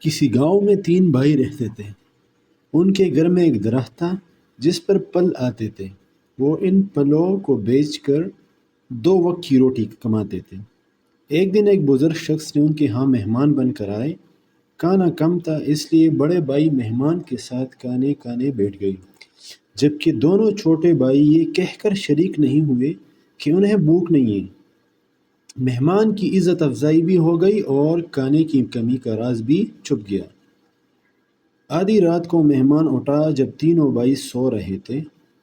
کسی گاؤں میں 3 بھائی رہتے تھے۔ ان کے گھر میں ایک درخت تھا جس پر پھل آتے تھے۔ وہ ان پھلوں کو بیچ کر 2 وقت کی روٹی کماتے تھے۔ ایک دن ایک بزرگ شخص نے ان کے ہاں مہمان بن کر آئے۔ کھانا کم تھا، اس لیے بڑے بھائی مہمان کے ساتھ کھانے کھانے بیٹھ گئے، جبکہ دونوں چھوٹے بھائی یہ کہہ کر شریک نہیں ہوئے کہ انہیں بھوک نہیں ہے۔ مہمان کی عزت افزائی بھی ہو گئی اور کھانے کی کمی کا راز بھی چھپ گیا۔ آدھی رات کو مہمان اٹھا جب تینوں بھائی سو رہے تھے،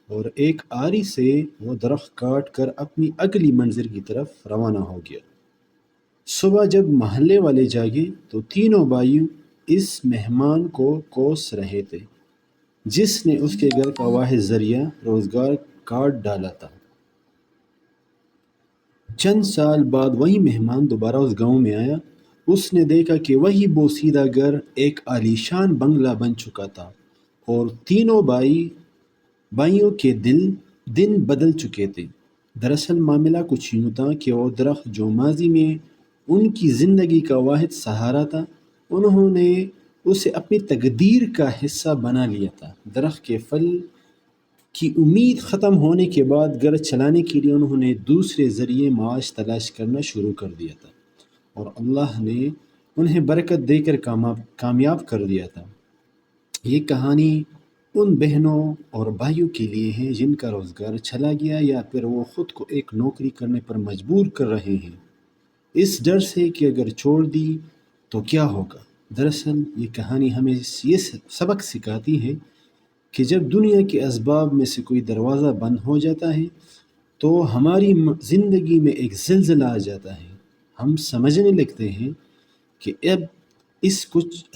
اور ایک آری سے وہ درخت کاٹ کر اپنی اگلی منزل کی طرف روانہ ہو گیا۔ صبح جب محلے والے جاگے تو تینوں بھائی اس مہمان کو کوس رہے تھے جس نے اس کے گھر کا واحد ذریعہ روزگار کاٹ ڈالا تھا۔ چند سال بعد وہی مہمان دوبارہ اس گاؤں میں آیا۔ اس نے دیکھا کہ وہی بوسیدہ گھر ایک عالیشان بنگلہ بن چکا تھا، اور تینوں بھائیوں کے دن بدل چکے تھے۔ دراصل معاملہ کچھ یوں تھا کہ وہ درخت جو ماضی میں ان کی زندگی کا واحد سہارا تھا، انہوں نے اسے اپنی تقدیر کا حصہ بنا لیا تھا۔ درخت کے پھل کی امید ختم ہونے کے بعد گھر چلانے کے لیے انہوں نے دوسرے ذریعے معاش تلاش کرنا شروع کر دیا تھا، اور اللہ نے انہیں برکت دے کر کامیاب کر دیا تھا۔ یہ کہانی ان بہنوں اور بھائیوں کے لیے ہے جن کا روزگار چلا گیا یا پھر وہ خود کو ایک نوکری کرنے پر مجبور کر رہے ہیں، اس ڈر سے کہ اگر چھوڑ دی تو کیا ہوگا۔ دراصل یہ کہانی ہمیں یہ سبق سکھاتی ہے کہ جب دنیا کے اسباب میں سے کوئی دروازہ بند ہو جاتا ہے تو ہماری زندگی میں ایک زلزلہ آ جاتا ہے۔ ہم سمجھنے لگتے ہیں کہ اب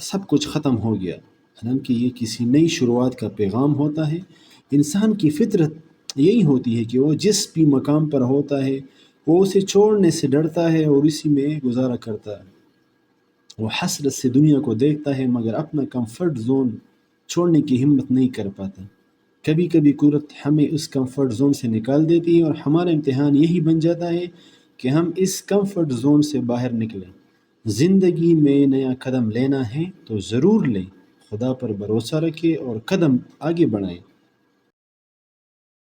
سب کچھ ختم ہو گیا، حالانکہ یہ کسی نئی شروعات کا پیغام ہوتا ہے۔ انسان کی فطرت یہی ہوتی ہے کہ وہ جس بھی مقام پر ہوتا ہے وہ اسے چھوڑنے سے ڈرتا ہے اور اسی میں گزارا کرتا ہے۔ وہ حسرت سے دنیا کو دیکھتا ہے مگر اپنا کمفرٹ زون چھوڑنے کی ہمت نہیں کر پاتا۔ کبھی کبھی قدرت ہمیں اس کمفرٹ زون سے نکال دیتی ہے، اور ہمارا امتحان یہی بن جاتا ہے کہ ہم اس کمفرٹ زون سے باہر نکلیں۔ زندگی میں نیا قدم لینا ہے تو ضرور لیں، خدا پر بھروسہ رکھیں اور قدم آگے بڑھائیں۔